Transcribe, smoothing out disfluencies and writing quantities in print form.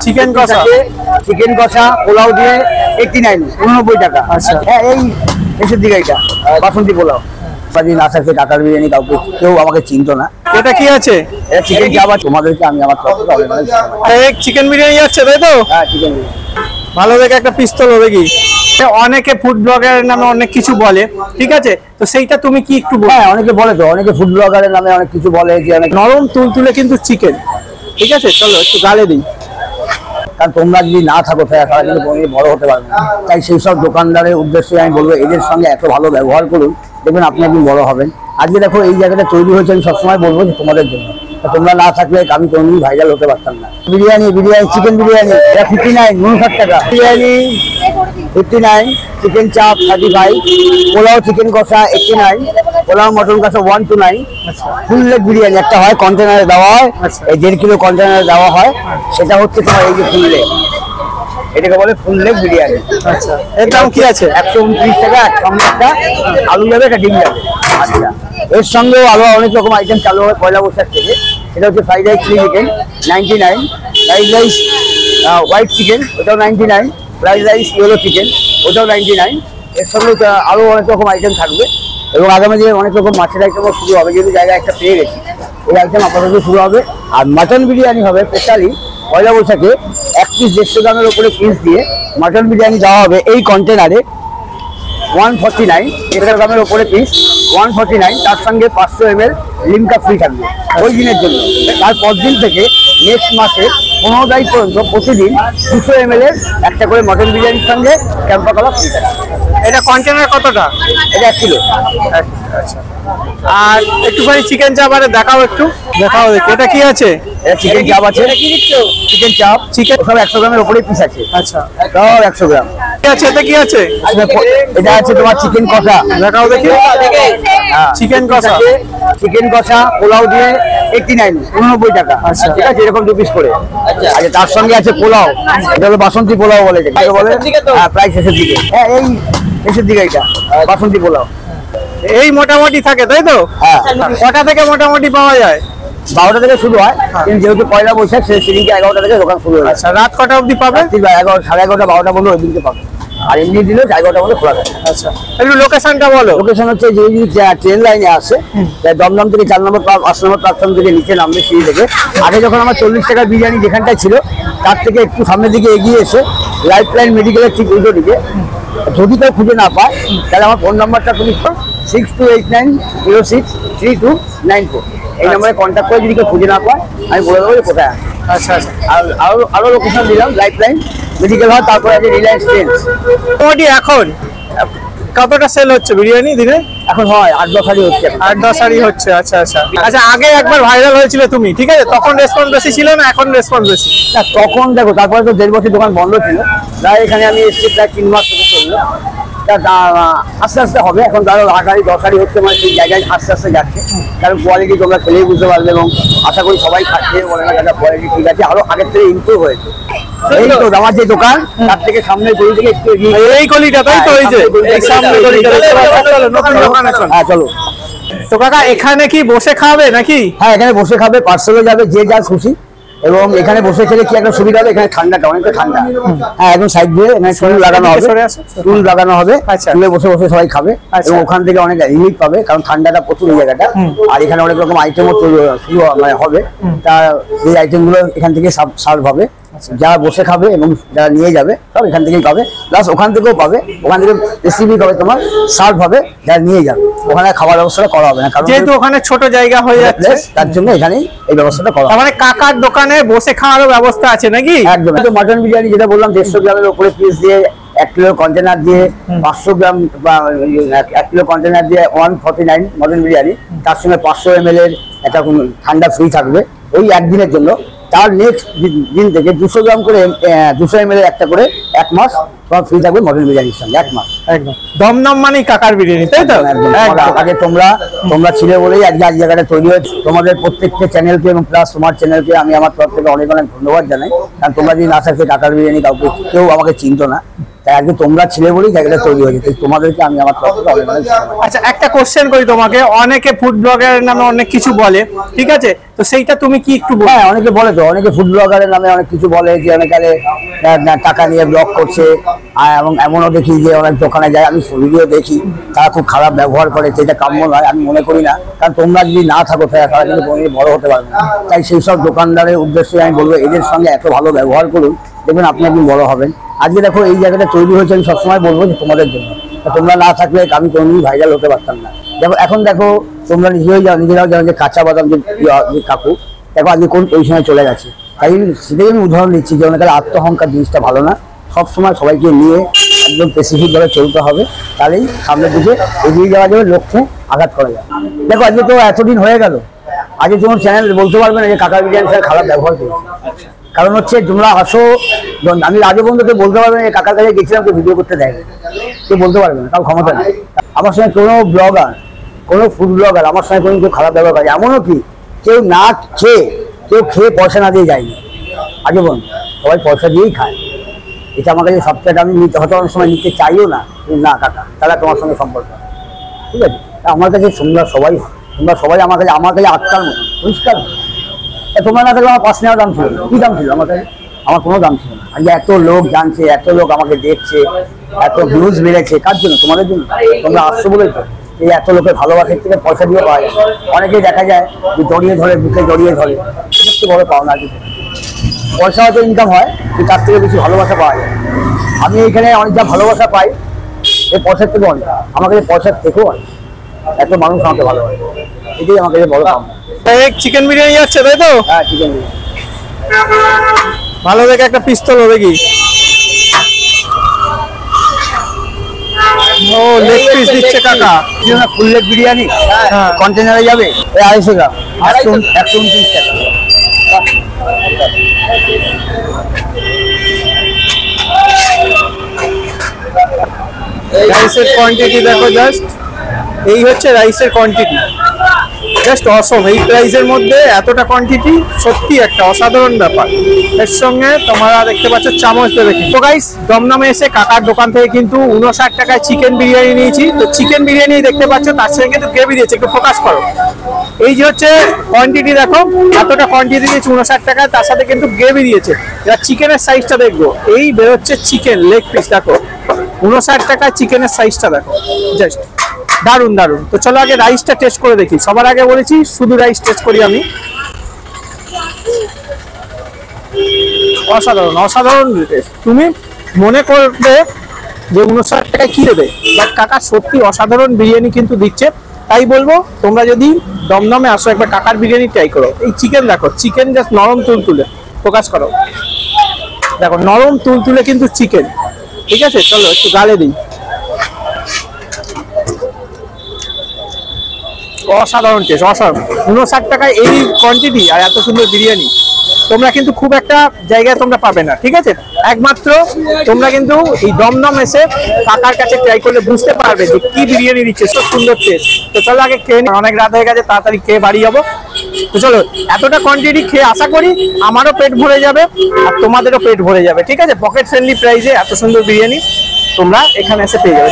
Chicken কষা, chicken কষা পোলাও দিয়ে 89 89 টাকা। আচ্ছা হ্যাঁ এই এসের দিকে এটা বাসন্তী পোলাও। না থাকছে কাকার বিরিয়ানি কাউকে কেউ আমাকে চিনতো না। এটা কি আছে? এটা চিকেন চাপ। তোমাদেরকে আমি আমার তরফ থেকে চিকেন বিরিয়ানি আছে তাই তো? হ্যাঁ চিকেন বিরিয়ানি। ভালো দেখে একটা পিস্তল দেখি। অনেকে ফুড ব্লগারের নামে অনেক কিছু বলে, ঠিক আছে, তো সেইটা তুমি কি একটু? হ্যাঁ অনেকে বলে, তো অনেকে ফুড ব্লগারের নামে অনেক কিছু বলে যে অনেক নরম তুলতুলে কিন্তু চিকেন, ঠিক আছে, চলো একটু গালে দিই। কারণ তোমরা যদি না থাকো তারা কিন্তু কোনোদিন বড় হতে পারবে না। তাই সেই সব দোকানদারের উদ্দেশ্যে আমি বলবো এদের সঙ্গে এত ভালো ব্যবহার করুন, দেখবেন আপনি একদিন বড় হবেন। আজকে দেখো এই জায়গাটা তৈরি হয়েছে, আমি সবসময় বলবো যে তোমাদের জন্য। তোমরা না থাকলে আমি কোনোদিন ভাইরাল হতে পারতাম না। বিরিয়ানি চিকেন বিরিয়ানি এটা 59 59 টাকা, বিরিয়ানি 59, চিকেন চাপ 35, পোলাও চিকেন কষা 89, পোলাও মটন কষা 129। ফুল লেগ বিরিয়ানি একটা হয় কন্টেনারে দেওয়া হয়, এই 1.5 কিলো কন্টেনারে দেওয়া হয়, সেটা হচ্ছে তোমার এই যে ফুল লেগ, এটাকে বলে ফুল লেগ বিরিয়ানি। আচ্ছা এর দাম কি আছে? 129 টাকা। সঙ্গে একটা আলু যাবে, একটা ডিম যাবে। আচ্ছা এর সঙ্গেও আরো অনেক রকম আইটেম চালু হয় পয়লা বৈশাখ থেকে। এটা হচ্ছে fried rice chilli chicken 99, fried rice white chicken ওটাও 99, ফ্রাইড রাইস ইয়েলো চিকেন ওটাও 99। এর সঙ্গে আরো অনেক রকম আইটেম থাকবে এবং আগামী দিনে অনেক রকম মাছের আইটেমও শুরু হবে, যেহেতু জায়গায় একটা পেয়ে গেছি। এই আইটেম আপাতত শুরু হবে। আর মাটন বিরিয়ানি হবে স্পেশালি পয়লা বৈশাখে 1 পিস 150 গ্রামের উপরে পিস দিয়ে মাটন বিরিয়ানি দেওয়া হবে এই কন্টেনারে 149, 1 গ্রামের উপরে পিস 149। তার সঙ্গে 500 ml লিমকা ফ্রি থাকবে ওই দিনের জন্য। তারপর দিন থেকে নেক্সট মাসে 15 তারিখ পর্যন্ত প্রতিদিন 200 ml এর একটা করে মটন বিরিয়ানির সঙ্গে ক্যাম্পা কলা ফ্রি থাকবে। এটা কন্টেনার কতটা? এটা 1 কিলো। আচ্ছা আর একটুখানি চিকেন চাপ আরে দেখাও, একটু দেখাও দেখি। এটা কি আছে? এটা চিকেন চাপ আছে, চিকেন চাপ চিকেন সব 100 গ্রামের উপরে পিস আছে। আচ্ছা সব 100 গ্রাম। কি আছে? এটা কি আছে? এটা আছে তোমার চিকেন কষা, দেখাও দেখি। চিকেন কষা, চিকেন কষা পোলাও দিয়ে 89 89 টাকা। আচ্ছা ঠিক আছে, এরকম 2 পিস করে। আচ্ছা তার সঙ্গে আছে পোলাও, এটা হলো বাসন্তী পোলাও বলে, যেটা বলে প্রায় শেষের দিকে। হ্যাঁ এই শেষের দিকে এটা বাসন্তী পোলাও। এই মোটামুটি থাকে তাই তো? হ্যাঁ। কটা থেকে মোটামুটি পাওয়া যায়? 12টা থেকে শুরু হয়, কিন্তু যেহেতু পয়লা বৈশাখ সেদিনকে 11টা থেকে দোকান শুরু হয়। আচ্ছা রাত কটা অবধি পাবে? 11, সাড়ে 11টা 12টা পর্যন্ত ওই দিনকে পাবে। আর এমনি দিলেও 11টা পর্যন্ত খোলা থাকে। আচ্ছা একটু লোকেশনটা বলো। লোকেশন হচ্ছে যে ট্রেন লাইনে আসে দমদম থেকে 4 নম্বর 8 নম্বর প্ল্যাটফর্ম থেকে নিচে নামবে সিঁড়ি থেকে। আগে যখন আমার 40 টাকার বিরিয়ানি যেখানটায় ছিল তার থেকে একটু সামনের দিকে এগিয়ে এসে লাইফ লাইন মেডিকেলের ঠিক উল্টো দিকে, যদি কেউ খুঁজে না পায় তাহলে আমার ফোন নাম্বারটা তুমি 6289063294 এই নম্বরে কন্ট্যাক্ট করে যদি কেউ খুঁজে না পায় আমি বলে দেবো যে কোথায় আছে। আচ্ছা আচ্ছা আর আরো লোকেশন দিলাম, লাইফ লাইন মেডিকেল হল, তারপরে আছে রিলায়েন্স ট্রেন্ডস। মোটামুটি এখন কতটা সেল হচ্ছে বিরিয়ানি দিনে? এখন হয় 8-10 হাড়ি হচ্ছে। 8-10 হাড়ি হচ্ছে। আচ্ছা আচ্ছা আচ্ছা আগে একবার ভাইরাল হয়েছিল তুমি, ঠিক আছে, তখন রেসপন্স বেশি ছিল না, এখন রেসপন্স বেশি? না তখন দেখো, তারপরে তো 1.5 বছর দোকান বন্ধ ছিল, প্রায় এখানে আমি এসেছি প্রায় 3 মাস থেকে চললো। আস্তে আস্তে হবে, এখন ধরো 8 হাড়ি 10 হাড়ি হচ্ছে, মানে সেই জায়গায় আস্তে আস্তে যাচ্ছে। কারণ কোয়ালিটি তোমরা খেলেই বুঝতে পারবে এবং আশা করি সবাই খাচ্ছে বলে না দাদা কোয়ালিটি ঠিক আছে, আরো আগের থেকে ইমপ্রুভ হয়েছে। এই তো আমার যে দোকান তার থেকে সামনের গলি থেকে একটু এগিয়ে এই গলিটা তাই তো? এই যে এই সামনে গলিটা, চলো নতুন দোকানে চলো। হ্যাঁ চলো। তো কাকা এখানে কি বসে খাবে নাকি? হ্যাঁ এখানে বসে খাবে, পার্সেলে যাবে যে যা খুশি। এবং এখানে বসে খেলে কি একটা সুবিধা হবে, এখানে ঠান্ডাটা অনেকটা ঠান্ডা। হ্যাঁ একদম সাইড দিয়ে এখানে টুল লাগানো হবে, টুল লাগানো হবে, টুলে বসে বসে সবাই খাবে এবং ওখান থেকে অনেক রিলিফ পাবে, কারণ ঠান্ডাটা প্রচুর এই জায়গাটা। আর এখানে অনেক রকম আইটেমও শুরু হবে, তা এই আইটেমগুলো এখান থেকে সার্ভ হবে। যারা বসে খাবে এবং যারা নিয়ে যাবে সব এখান থেকেই পাবে, প্লাস ওখান থেকেও পাবে, ওখান থেকে রেসিপি পাবে, তোমার সার্ভ হবে, যারা নিয়ে যাবে ওখানে খাবার ব্যবস্থাটা করা হবে না, কারণ যেহেতু ওখানে ছোট জায়গা হয়ে যাচ্ছে, তার জন্য এখানেই এই ব্যবস্থাটা করা হবে। মানে কাকার দোকানে বসে খাওয়ারও ব্যবস্থা আছে নাকি? একদম। মটন বিরিয়ানি যেটা বললাম 150 গ্রামের উপরে পিস দিয়ে 1 কিলো কন্টেনার দিয়ে 500 গ্রাম বা 1 কিলো কন্টেনার দিয়ে 149 মটন বিরিয়ানি, তার সঙ্গে 500 ml এর একটা ঠান্ডা ফ্রি থাকবে ওই একদিনের জন্য। তার নেক্সট দিন থেকে 200 গ্রাম করে 200 ml একটা করে 1 মাস ফ্রি থাকবে মটন বিরিয়ানির সঙ্গে 1 মাস। একদম দমদম মানে কাকার বিরিয়ানি তাই তো? আগে তোমরা ছিলে বলেই আজকে আজ জায়গাটা তৈরি হয়েছে। তোমাদের প্রত্যেকটা চ্যানেলকে এবং প্লাস তোমার চ্যানেলকে আমি আমার তরফ থেকে অনেক অনেক ধন্যবাদ জানাই, কারণ তোমরা যদি না থাকতে কাকার বিরিয়ানি কাউকে কেউ আমাকে চিনতো না। তাই আজকে তোমরা ছেলে বলেই জায়গাটা তৈরি হয়েছে, তাই তোমাদেরকে আমি আমার তরফ থেকে অনেক অনেক ধন্যবাদ। আচ্ছা, একটা কোশ্চেন করি তোমাকে, অনেকে ফুড ব্লগারের নামে অনেক কিছু বলে, ঠিক আছে, তো সেইটা তুমি কি একটু হ্যাঁ, অনেকে বলে তো, অনেকে ফুড ব্লগারের নামে অনেক কিছু বলে যে অনেকে টাকা নিয়ে ব্লগ করছে, এবং এমনও দেখি যে অনেক দোকানে যায়, আমি ভিডিও দেখি, তারা খুব খারাপ ব্যবহার করে, সেটা কাম্য নয়, আমি মনে করি না। কারণ তোমরা যদি না থাকো তারা কিন্তু কোনোদিন বড় হতে পারবে না। তাই সেই সব দোকানদারের উদ্দেশ্যে আমি বলবো, এদের সঙ্গে এত ভালো ব্যবহার করুন, দেখবেন আপনি একদিন বড় হবেন। আজকে দেখো এই জায়গাটা তৈরি হয়েছে, আমি সবসময় বলবো যে তোমাদের জন্য, তোমরা না থাকলে আমি কোনোদিন ভাইরাল হতে পারতাম না। দেখো এখন দেখো তোমরা নিজেরাও জানো যে কাঁচা বাদাম যে কাকু, দেখো আজকে কোন পজিশনে চলে গেছে। তাই সেটাই আমি উদাহরণ দিচ্ছি যে অনেকের আত্মহংকার জিনিসটা ভালো না, সবসময় সবাইকে নিয়ে একদম স্পেসিফিকভাবে চলতে হবে, তাহলেই সামনের দিকে এগিয়ে যাওয়া যাবে, লক্ষ্যে আঘাত করা যাবে। দেখো আজকে তো এতদিন হয়ে গেল, আজকে তোমার চ্যানেল বলতে পারবে না যে কাকা বিরিয়ানি স্যার খারাপ ব্যবহার করেছে। কারণ হচ্ছে তোমরা আসো, আমি আজও বন্ধুকে বলতে পারবে না যে কাকার কাছে গেছিলাম কেউ ভিডিও করতে দেয়, কেউ বলতে পারবে না, কারণ ক্ষমতা নেই। আমার সঙ্গে কোনো ব্লগার, কোনো ফুড ব্লগার আমার সঙ্গে কোনো কেউ খারাপ ব্যবহার করে, এমনও কি কেউ না খেয়ে, কেউ খেয়ে পয়সা না দিয়ে যায়নি আজও বন্ধু, সবাই পয়সা দিয়েই খায়। এটা আমার কাছে সবচেয়ে, আমি নিতে হয়তো অনেক সময় নিতে চাইও না, না কাকা তাহলে তোমার সঙ্গে সম্পর্ক, ঠিক আছে। আমার কাছে তোমরা সবাই আমার কাছে আত্মার মতো পরিষ্কার। তোমরা না থাকলে আমার পাশ নেওয়ার দাম ছিল না, কি দাম ছিল আমার কাছে? আমার কোনো দাম ছিল না। আজকে এত লোক জানছে, এত লোক আমাকে দেখছে, এত ভিউজ বেড়েছে, কার জন্য? তোমাদের জন্য। তোমরা আসছো বলেই তো এই এত লোকের ভালোবাসার থেকে পয়সা দিয়ে পাওয়া যায়। অনেকেই দেখা যায় যে জড়িয়ে ধরে, বুকে জড়িয়ে ধরে, সবচেয়ে বড় পাওনা। পয়সা হয়তো ইনকাম হয়, কিন্তু তার থেকে বেশি ভালোবাসা পাওয়া যায়। আমি এইখানে অনেক যা ভালোবাসা পাই, এই পয়সার থেকে অনেক, আমার কাছে পয়সার থেকেও অনেক, এত মানুষ আমাকে ভালোবাসে, এটাই আমার কাছে বড় পাওনা। চিকেন বিরিয়ানি যাচ্ছে তাই তো? হ্যাঁ, চিকেন বিরিয়ানি ভালো দেখে একটা পিস্তল হবে কি? ও লেগ পিস দিচ্ছে কাকা, ফুল লেগ বিরিয়ানি কন্টেনারে যাবে 250 গ্রাম, 129 টাকা। রাইসের কোয়ান্টিটি দেখো, জাস্ট এই হচ্ছে রাইসের কোয়ান্টিটি, জাস্ট অসম। এই প্রাইসের মধ্যে এতটা কোয়ান্টিটি সত্যি একটা অসাধারণ ব্যাপার। এর সঙ্গে তোমরা দেখতে পাচ্ছ চামচ দেবে। তো গাইস, দমদমে এসে কাকার দোকান থেকে কিন্তু 59 টাকায় চিকেন বিরিয়ানি নিয়েছি। তো চিকেন বিরিয়ানি দেখতে পাচ্ছ, তার সঙ্গে কিন্তু গ্রেভি দিয়েছে, একটু ফোকাস করো। এই যে হচ্ছে কোয়ান্টিটি দেখো, এতটা কোয়ান্টিটি দিয়েছে 59 টাকায়, তার সাথে কিন্তু গ্রেভি দিয়েছে। এবার চিকেনের সাইজটা দেখবো, এই বেরোচ্ছে চিকেন লেগ পিস, দেখো 59 টাকায় চিকেনের সাইজটা দেখো, জাস্ট দারুন দারুন। তো চলো আগে রাইসটা টেস্ট করে দেখি। সবার আগে বলেছি শুধু রাইস টেস্ট করি আমি। অসাধারণ অসাধারণ টেস্ট। তুমি মনে করবে যে 59 টাকায় কি দেবে, বাট কাকা সত্যি অসাধারণ বিরিয়ানি কিন্তু দিচ্ছে। তাই বলবো তোমরা যদি দমদমে আসো, একবার কাকার বিরিয়ানি ট্রাই করো। এই চিকেন দেখো, চিকেন জাস্ট নরম তুলতুলে, ফোকাস করো, দেখো নরম তুলতুলে কিন্তু চিকেন, ঠিক আছে। চলো একটু গালে দিই। অসাধারণ টেস্ট, অসাধারণ। 59 টাকায় এই কোয়ান্টিটি আর এত সুন্দর বিরিয়ানি তোমরা কিন্তু খুব একটা জায়গায় তোমরা পাবে না, ঠিক আছে। একমাত্র তোমরা কিন্তু এই দমদম এসে কাকার কাছে ট্রাই করলে বুঝতে পারবে যে কি বিরিয়ানি দিচ্ছে, খুব সুন্দর টেস্ট। তো চলো আগে খেয়ে নিই, অনেক রাত হয়ে গেছে, তাড়াতাড়ি খেয়ে বাড়ি যাবো। তো চলো, এতটা কোয়ান্টিটি খেয়ে আশা করি আমারও পেট ভরে যাবে আর তোমাদেরও পেট ভরে যাবে, ঠিক আছে। পকেট ফ্রেন্ডলি প্রাইসে এত সুন্দর বিরিয়ানি তোমরা এখানে এসে পেয়ে যাবে।